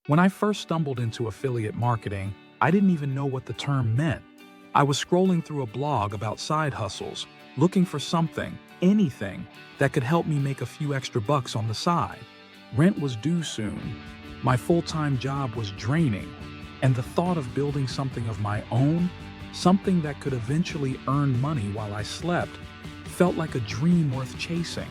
When I first stumbled into affiliate marketing, I didn't even know what the term meant. I was scrolling through a blog about side hustles, looking for something, anything, that could help me make a few extra bucks on the side. Rent was due soon. My full-time job was draining, and the thought of building something of my own, something that could eventually earn money while I slept, felt like a dream worth chasing.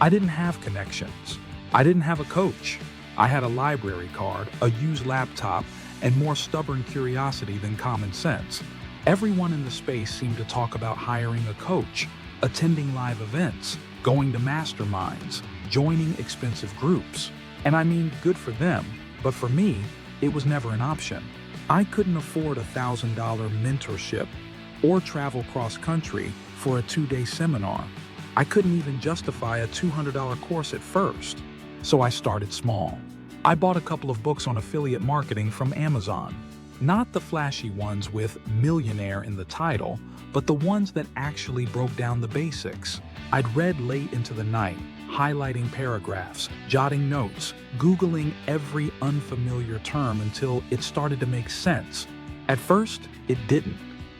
I didn't have connections. I didn't have a coach. I had a library card, a used laptop, and more stubborn curiosity than common sense. Everyone in the space seemed to talk about hiring a coach, attending live events, going to masterminds, joining expensive groups. And I mean, good for them, but for me, it was never an option. I couldn't afford a $1,000 mentorship or travel cross-country for a 2-day seminar. I couldn't even justify a $200 course at first. So I started small. I bought a couple of books on affiliate marketing from Amazon. Not the flashy ones with millionaire in the title, but the ones that actually broke down the basics. I'd read late into the night, highlighting paragraphs, jotting notes, Googling every unfamiliar term until it started to make sense. At first, it didn't.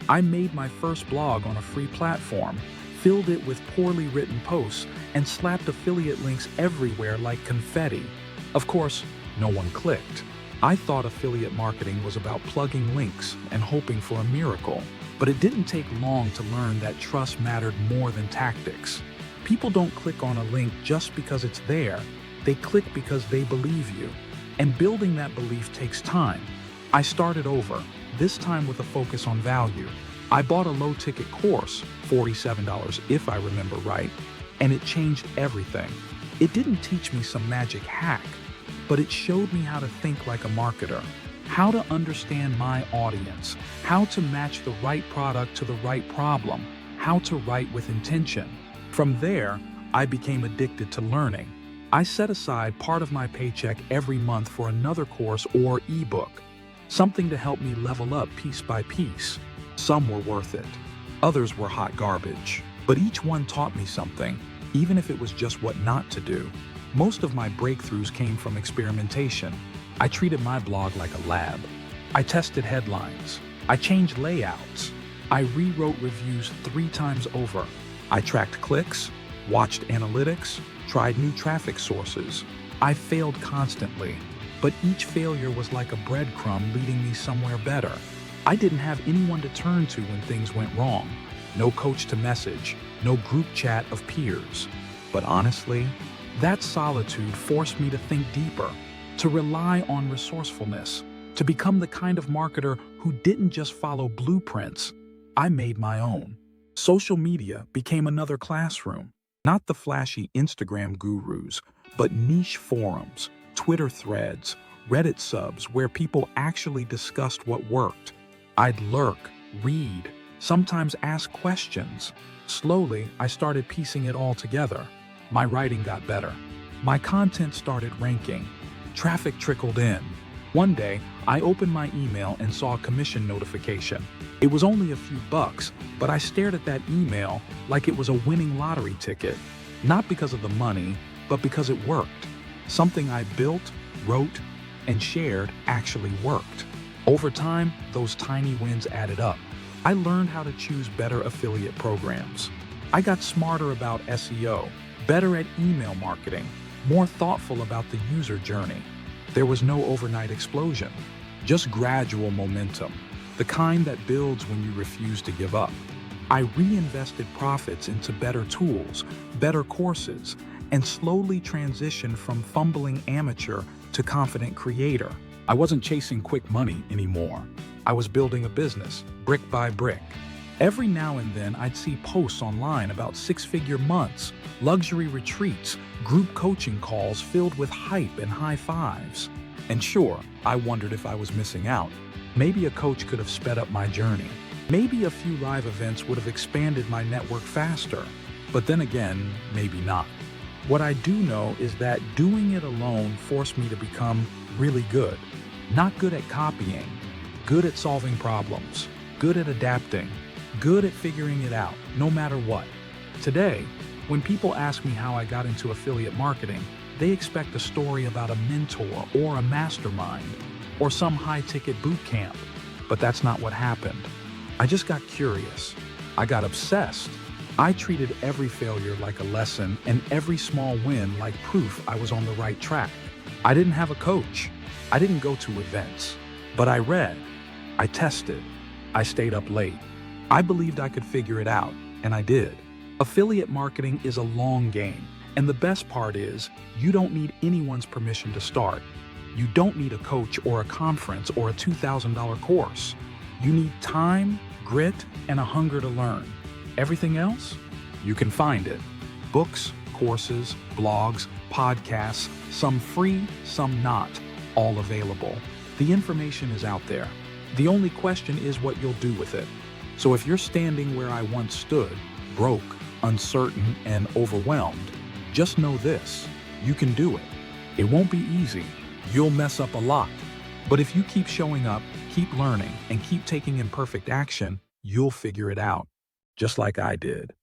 I made my first blog on a free platform, filled it with poorly written posts, and slapped affiliate links everywhere like confetti. Of course, no one clicked. I thought affiliate marketing was about plugging links and hoping for a miracle, but it didn't take long to learn that trust mattered more than tactics. People don't click on a link just because it's there. They click because they believe you. And building that belief takes time. I started over, this time with a focus on value. I bought a low-ticket course, $47 if I remember right, and it changed everything. It didn't teach me some magic hack, but it showed me how to think like a marketer, how to understand my audience, how to match the right product to the right problem, how to write with intention. From there, I became addicted to learning. I set aside part of my paycheck every month for another course or ebook, something to help me level up piece by piece. Some were worth it. Others were hot garbage. But each one taught me something, even if it was just what not to do. Most of my breakthroughs came from experimentation. I treated my blog like a lab. I tested headlines. I changed layouts. I rewrote reviews 3 times over. I tracked clicks, watched analytics, tried new traffic sources. I failed constantly, but each failure was like a breadcrumb leading me somewhere better. I didn't have anyone to turn to when things went wrong. No coach to message, no group chat of peers. But honestly, that solitude forced me to think deeper, to rely on resourcefulness, to become the kind of marketer who didn't just follow blueprints. I made my own. Social media became another classroom, not the flashy Instagram gurus, but niche forums, Twitter threads, Reddit subs where people actually discussed what worked. I'd lurk, read, sometimes ask questions. Slowly, I started piecing it all together. My writing got better. My content started ranking. Traffic trickled in. One day, I opened my email and saw a commission notification. It was only a few bucks, but I stared at that email like it was a winning lottery ticket. Not because of the money, but because it worked. Something I built, wrote, and shared actually worked. Over time, those tiny wins added up. I learned how to choose better affiliate programs. I got smarter about SEO, better at email marketing, more thoughtful about the user journey. There was no overnight explosion, just gradual momentum, the kind that builds when you refuse to give up. I reinvested profits into better tools, better courses, and slowly transitioned from fumbling amateur to confident creator. I wasn't chasing quick money anymore. I was building a business, brick by brick. Every now and then I'd see posts online about 6-figure months, luxury retreats, group coaching calls filled with hype and high fives. And sure, I wondered if I was missing out. Maybe a coach could have sped up my journey. Maybe a few live events would have expanded my network faster. But then again, maybe not. What I do know is that doing it alone forced me to become really good. Not good at copying, good at solving problems, good at adapting, good at figuring it out, no matter what. Today, when people ask me how I got into affiliate marketing, They expect a story about a mentor or a mastermind or some high-ticket boot camp, but that's not what happened. I just got curious. I got obsessed. I treated every failure like a lesson and every small win like proof I was on the right track. I didn't have a coach. I didn't go to events, but I read, I tested, I stayed up late. I believed I could figure it out, and I did. Affiliate marketing is a long game, and the best part is you don't need anyone's permission to start. You don't need a coach or a conference or a $2,000 course. You need time, grit, and a hunger to learn. Everything else? You can find it. Books, courses, blogs, podcasts, some free, some not, all available. The information is out there. The only question is what you'll do with it. So if you're standing where I once stood, broke, uncertain, and overwhelmed, just know this: you can do it. It won't be easy. You'll mess up a lot. But if you keep showing up, keep learning, and keep taking imperfect action, you'll figure it out, just like I did.